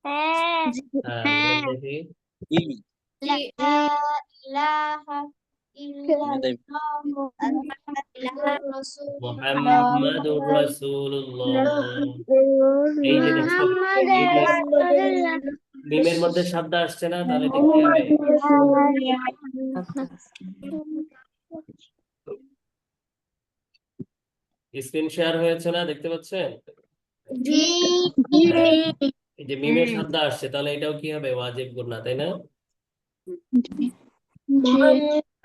হ্যাঁ দেখি মুহাম্মাদুর রাসূলুল্লাহ এই যে দেখছেন মিমের মধ্যে শব্দ আসছে না তাহলে এটা কি হবে স্ক্রিন শেয়ার হয়েছে না দেখতে পাচ্ছেন এই যে মিমের শব্দ আসছে তাহলে এটাও কি হবে ওয়াজিব গুনাহ তাই না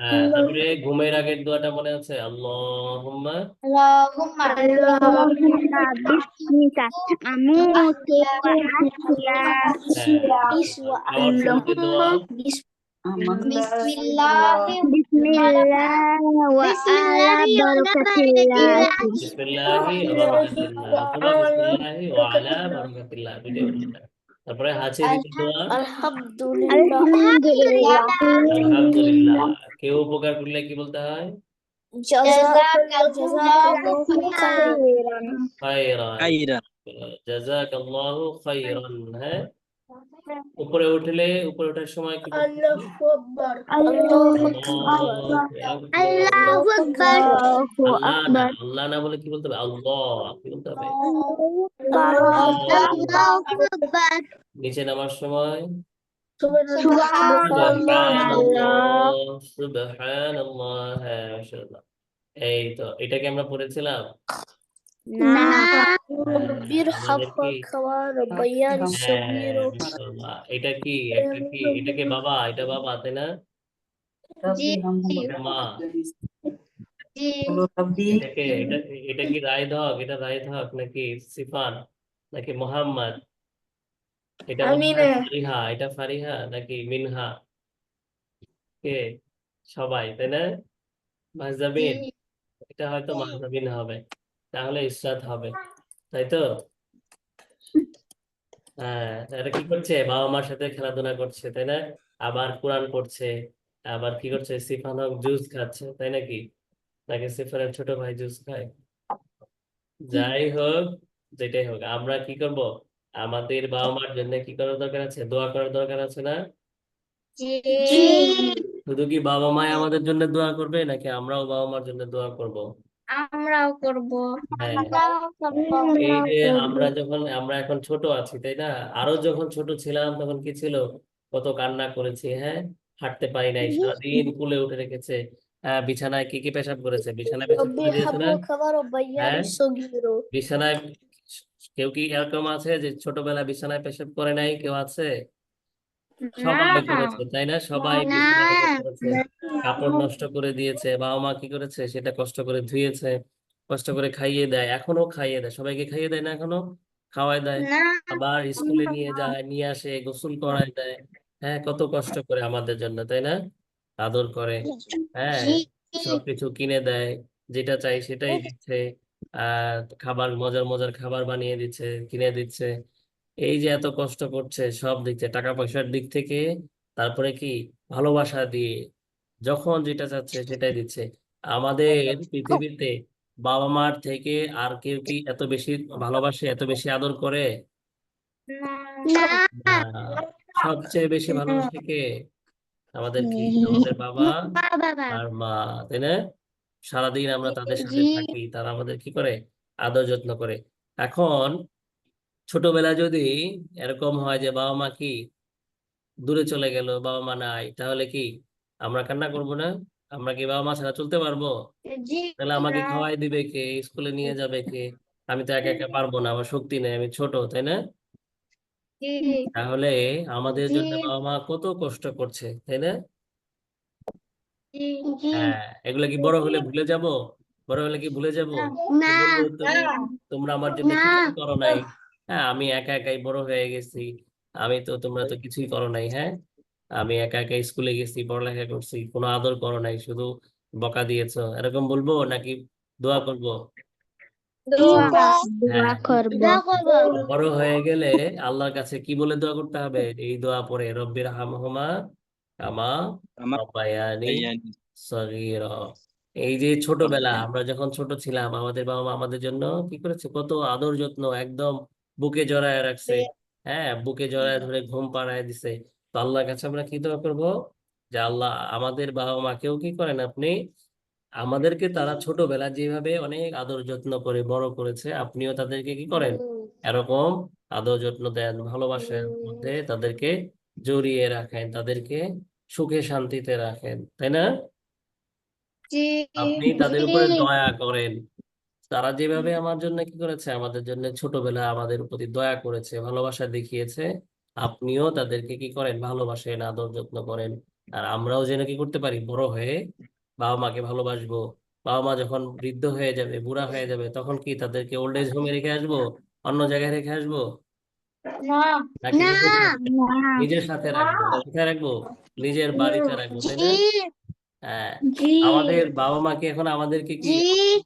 হ্যাঁ তারপরে ঘুমের আগের দোয়াটা মনে আছে আল্লাহুম্মা খাওয়ার শুরুতে দোয়া Bismillah wa ala barakatillah. বিসমিল্লাহি ওয়া বারাকাতিল্লাহ অথবা বিসমিল্লাহি ওয়া আলা বারাকাতিল্লাহ, দুইটাই বলতে পারেন। তারপরে হাঁচি দিতে দোয়া আলহামদুলিল্লাহ Alhamdulillah. আলহামদুলিল্লাহ। কেউ উপকার করলে কি বলতে হয়? জাযাকাল্লাহু খাইরান খায়রান, খাইরা জাযাকাল্লাহু খায়রান। হ্যাঁ, উপরে ওঠার সময় কি বলতে হয়? Allahu Akbar. আল্লাহু Allahu Akbar. আল্লাহ না, আল্লাহ না বলে কি বলতে হবে? আল্লাহ, কি বলতে হবে? Allahu Akbar. নিচে নামার সময় সুবহানাল্লাহ সুবহানাল্লাহ। হ্যাঁ, মাশাআল্লাহ। এই তো, এটাকে আমরা পড়েছিলাম। Nah. রব্বির আমাদের কি হামকা রব্বায়ানি হ্যাঁ, সগীরা মাশাআল্লাহ। এটা কি এটাকে বাবা, এটা বাবা, তাই না? Ji. এটা মা। Ji. এটা কি রায়দ হক? এটা রায়দ হক নাকি সিফান নাকি মোহাম্মদ? এটা মনে হয় আমিনা। ফারিহা, এটা ফারিহা নাকি মিনহা? কে? সবাই, তাই না? মাহজাবিন, এটা হয়তো মাহজাবিন হবে, তাহলে ইসরাত হবে, তাই তো? হ্যাঁ, এটা কি করছে? বাবা মার সাথে খেলাধুলা করছে, তাই না? আবার কোরআন পড়ছে, আবার কি করছে? সিফান হক জুস খাচ্ছে, তাই নাকি? নাকি সিফানের ছোট ভাই জুস খায়? যাই হোক, যেটাই হোক, আমরা কি করব? আমাদের বাবা মার জন্য কি করার দরকার আছে? দোয়া করার দরকার আছে না? Ji. শুধু কি বাবা মা আমাদের জন্য দোয়া করবে, নাকি আমরাও বাবা মার জন্য দোয়া করব? আমরাও করব। হ্যাঁ, এই যে আমরা এখন ছোট আছি, তাই না? আরো যখন ছোট ছিলাম তখন কি ছিল? কত কান্না করেছি, হ্যাঁ, হাঁটতে পারি নাই, সারাদিন কুলে উঠে রেখেছে। বিছানায় কি কি পেশাব করেছে? বিছানায় পেশাব রব্বি করে দিয়েছে না? হামকা রব্বায়ানি হ্যাঁ, সগীরা বিছানায় কেউ কি এরকম আছে যে ছোটবেলা বিছানায় পেশাব করে নাই? কেউ আছে? সবাই করেছে, তাই না? সবাই বিছানায় পেশাব করেছে, কাপড় নষ্ট করে দিয়েছে, বাবা মা কি করেছে? সেটা কষ্ট করে ধুয়েছে, কষ্ট করে খাইয়ে দেয়, এখনো খাইয়ে দেয়, সবাইকে খাইয়ে দেয় না? এখনো খাওয়াই দেয়, আবার স্কুলে নিয়ে যায়, নিয়ে আসে, গোসল করায় দেয়। হ্যাঁ, কত কষ্ট করে আমাদের জন্য, তাই না? আদর করে, হ্যাঁ, সবকিছু কিনে দেয়, যেটা চাই সেটাই দিচ্ছে। খাবার, মজার মজার খাবার বানিয়ে দিচ্ছে, কিনে দিচ্ছে। এই যে এত কষ্ট করছে সব দিক থেকে, টাকা পয়সার দিক থেকে, তারপরে কি ভালোবাসা দিয়ে, যখন যেটা চাচ্ছে সেটাই দিচ্ছে। আমাদের পৃথিবীতে বাবা মার থেকে আর কেউ কি এত বেশি ভালোবাসে, এত বেশি আদর করে? না। না, সবচেয়ে বেশি ভালোবাসে কে? আমাদের কি, আমাদের বাবা বাবা। আর মা, তাই না? সারাদিন আমরা তাদের সাথে জি। থাকি, তারা আমাদের কি করে? আদর যত্ন করে। এখন ছোটবেলা যদি এরকম হয় যে বাবা মা কি দূরে চলে গেল, বাবা মা নাই, তাহলে কি আমরা কান্না করব না? আমরা কি বাবা মা ছাড়া চলতে পারবো? জি। তাহলে আমাকে খাওয়াই দিবে কে? স্কুলে নিয়ে যাবে কে? আমি তো একা একা পারবো না, আমার শক্তি নেই, আমি ছোট, তাই না? জি। তাহলে আমাদের জি। জন্য বাবা মা কত কষ্ট করছে, তাই না? জি। জি। হ্যাঁ, এগুলা কি বড় হলে ভুলে যাব? বড় হলে কি ভুলে যাব? না। যে বলবো তোমরা আমার জন্য না। কিছুই করো নাই। হ্যাঁ, আমি একা একাই বড় হয়ে গেছি, তোমরা তো কিছুই করো নাই। হ্যাঁ, আমি একা একা স্কুলে গেছি, পড়ালেখা করছি, কোনো আদর করো নাই, শুধু বকা দিয়েছো, এরকম বলবো নাকি দোয়া করব? দোয়া হ্যাঁ, করব। বড় হয়ে গেলে আল্লাহর কাছে কি বলে দোয়া করতে হবে? এই দোয়া পড়ে, রব্বির হামহুমা কামা আমার রাব্বায়ানি সগীরা। এই যে ছোটবেলা আমরা যখন ছোট ছিলাম, আমাদের বাবা মা আমাদের জন্য কি করেছে? কত আদর যত্ন, একদম বুকে জড়ায় রাখছে। হ্যাঁ, বুকে জড়ায় ধরে ঘুম পাড়ায় দিছে। তো আল্লাহর কাছে আমরা কি দোয়া করব? যে আল্লাহ, আমাদের বাবা মাকেও কি করেন আপনি, আমাদেরকে তারা ছোটবেলা যেভাবে অনেক আদর যত্ন করে বড় করেছে, আপনিও তাদেরকে কি করেন? এরকম আদর যত্ন দেন, ভালোবাসার মধ্যে তাদেরকে জড়িয়ে রাখেন, তাদেরকে সুখে শান্তিতে রাখেন, তাই না? জি। আপনি তাদের উপরে দয়া করেন। তারা যেভাবে আমার জন্য কি করেছে? আমাদের জন্য ছোটবেলা আমাদের প্রতি দয়া করেছে, ভালোবাসা দেখিয়েছে, আপনিও তাদেরকে কি করেন? ভালোবাসেন, আদর যত্ন করেন। আর আমরাও যেন কি করতে পারি? বড় হয়ে বাবা মাকে ভালোবাসবো। বাবা মা যখন বৃদ্ধ হয়ে যাবে, বুড়া হয়ে যাবে, তখন কি তাদেরকে ওল্ড এজ হোমে রেখে আসবো? অন্য জায়গায় রেখে আসবো? না। নাকি না। নিজের সাথে রাখবো? কোথায় রাখবো? নিজের বাড়িতে রাখবো, তাই না? জি হ্যাঁ, জি আমাদের বাবা মাকে এখন আমাদেরকে কি জি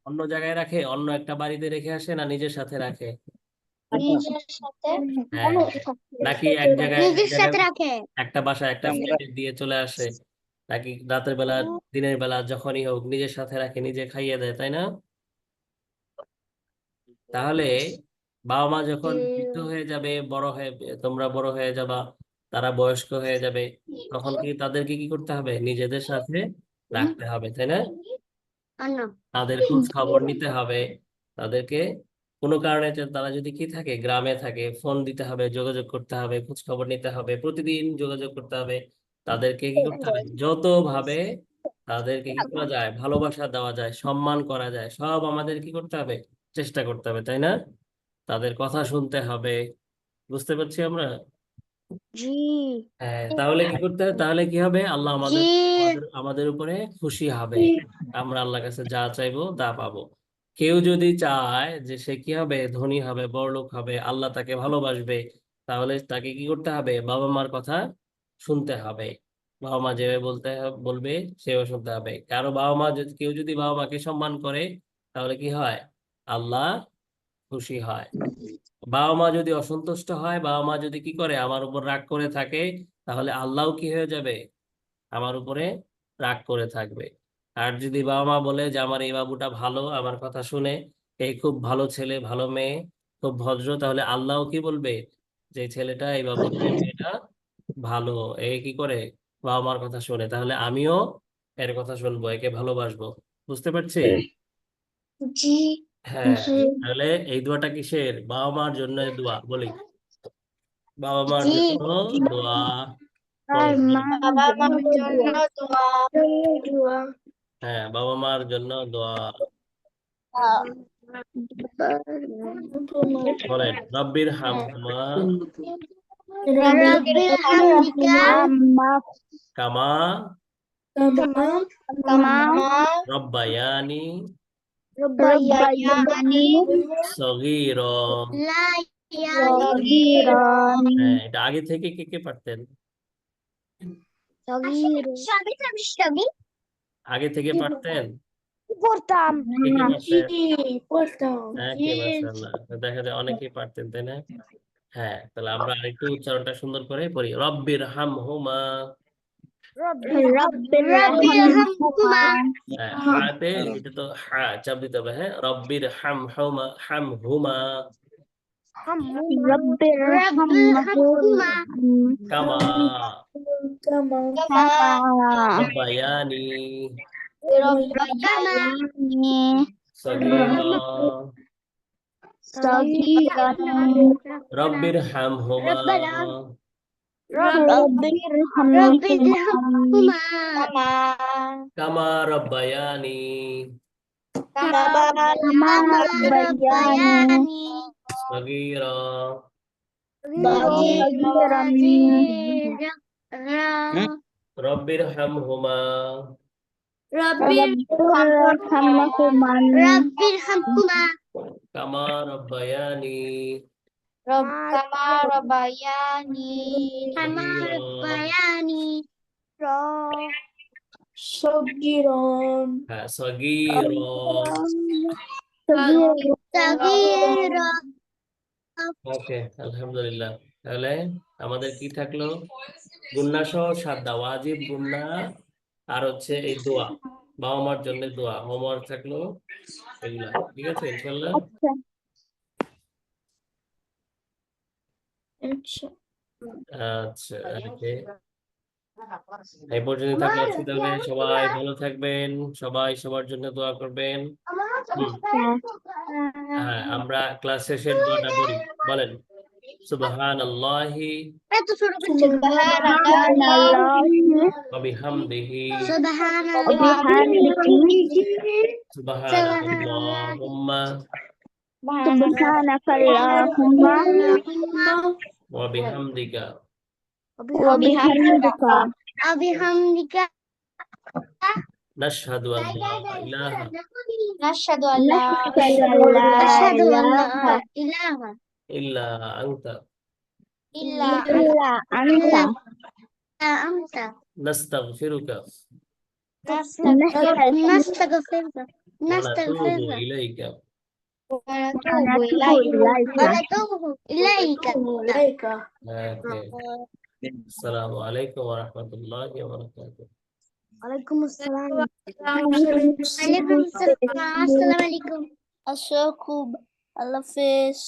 অন্য জায়গায় রাখে, অন্য একটা বাড়িতে রেখে আসে, না নিজের সাথে রাখে? নিজের সাথে হ্যাঁ, নাকি এক জায়গায় নিজের সাথে রাখে একটা বাসায় একটা ফ্ল্যাটে দিয়ে চলে আসে, নাকি রাতের বেলা দিনের বেলা যখনই হোক নিজের সাথে রাখে, নিজে খাইয়ে দেয়, তাই না? তাহলে বাবা মা যখন বৃদ্ধ হয়ে যাবে, বড় হয়ে, তোমরা বড় হয়ে যাবা, তারা বয়স্ক হয়ে যাবে, তখন কি তাদেরকে কি করতে হবে? নিজেদের সাথে রাখতে হবে, তাই না? অন্য তাদের খোঁজ খবর নিতে হবে, তাদেরকে কোনো কারণে তারা যদি কি থাকে, গ্রামে থাকে, ফোন দিতে হবে, যোগাযোগ করতে হবে, খোঁজ খবর নিতে হবে, প্রতিদিন যোগাযোগ করতে হবে, তাদেরকে কি করতে হবে, যত ভাবে তাদেরকে কি করা যায়, ভালোবাসা দেওয়া যায়, সম্মান করা যায়, সব আমাদের কি করতে হবে, চেষ্টা করতে হবে, তাই না? তাদের কথা শুনতে হবে। বুঝতে পারছি আমরা? জি হ্যাঁ, তাহলে কি করতে হবে, তাহলে কি হবে, আল্লাহ জি আমাদের আমাদের আমাদের উপরে খুশি হবে, আমরা আল্লাহর কাছে যা চাইবো তা পাবো। কেউ যদি চায় যে সে কি হবে, ধনী হবে, বড়লোক হবে, আল্লাহ তাকে ভালোবাসবে, তাহলে তাকে কি করতে হবে, বাবা মার কথা শুনতে হবে। বাবা মা যেভাবে বলবে সেভাবে শুনতে হবে। কারো বাবা মা যদি, কেউ যদি বাবা মাকে সম্মান করে, তাহলে কি হয়, আল্লাহ খুশি হয়। বাবা মা যদি অসন্তুষ্ট হয়, বাবা মা যদি কি করে, আমার উপর রাগ করে থাকে, তাহলে আল্লাহও কি হয়ে যাবে, আমার উপরে রাগ করে থাকবে। আর যদি বাবা মা বলে যে আমার এই বাবুটা ভালো, আমার কথা শুনে, এই খুব ভালো ছেলে, ভালো মেয়ে, খুব ভদ্র, তাহলে আল্লাহও কি বলবে, যে এই ছেলেটা, এই বাবুটা, এই মেয়েটা ভালো, এ কি করে, বাবা মার কথা শুনে, তাহলে আমিও এর কথা শুনবো, একে ভালোবাসবো। বুঝতে পারছি? জি হ্যাঁ, জি তাহলে এই দোয়াটা কিসের, বাবা মার জন্য দোয়া বলি, বাবা মার জি জন্য দোয়া আর পড়ো। মা বাবা মার জন্য দোয়া দোয়া হ্যাঁ, বাবা মার জন্য দোয়া বলেন, রব্বির হামহুমা রব্বিল হামদিকা কামা কামা রব্বায়ানি রব্বায়ানি সগীরা। লা ইয়াগিরানি হ্যাঁ, এটা আগে থেকে কে কে পারতেন? সগীর সবই আগে থেকে পারতেন? পড়তাম কে কে জি পারতেন? পড়তাম হ্যাঁ, কে, মাশাআল্লাহ, দেখা যায় অনেকেই পারতেন, তাই না? হ্যাঁ, তাহলে আমরা আরেকটু উচ্চারণটা সুন্দর করে পড়ি, রব্বির হামহুমা। রব্বির হামহুমা হ্যাঁ, হাতে এটা তো হা চাপ দিতে হবে। হ্যাঁ, রব্বির হামহুমা, হামহুমা রব্বির হামহুমা কামা কামা রব্বায়ানি রব্বায়ানি সগীরা। সগীরানি রব্বির হামহুমা রব্বির হামহুমা কামা রব্বায়ানি কামা রব্বায়ানি সগীরা। সগীরানি রব্বির হামহুমা রব্বির হামহুমা কামা রব্বায়ানি কামা রব্বায়ানি সগীরন হ্যাঁ, সগীরা। সগীরা ওকে, আলহামদুলিল্লাহ। তাহলে আমাদের কি থাকলো, গুন্না সহ সাদ্দা, ওয়াজিব, গুন্না, আর হচ্ছে এই দোয়া, বাবা মার জন্য দোয়া, হোমওয়ার্ক থাকলো এগুলা। ঠিক আছে, ইনশাল্লাহ। আচ্ছা আচ্ছা, ওকে, এই পর্যন্ত থাকলো আজকে। তাহলে সবাই ভালো থাকবেন, সবাই সবার জন্য দোয়া করবেন। হ্যাঁ, আমরা ক্লাস শেষের দোয়াটা পড়ি, বলেন, সুবহানাল্লাহি এত ছোট করছে সুবহানাল্লাহি ওয়া বিহামদিহি সুবহানাল্লাহুম্মা সুবহানাকাল্লাহুম্মা ওয়া বিহামদিকা ওয়া বিহামদিকা নাশহাদু আল্লা ইলাহা নাশহাদু আল্লা ইলাহা ইল্লা আনতা ইল্লা আনতা أنت نستغفرك نستغفرك ونتوب نستغفرك إليك ونتوب إليك ونتوب إليك إليك Okay. السلام عليكم ورحمة الله وبركاته. ওয়ালাইকুম আসসালাম عليكم السلام السلام عليكم আশরাকুব আল্লাহ হাফেজ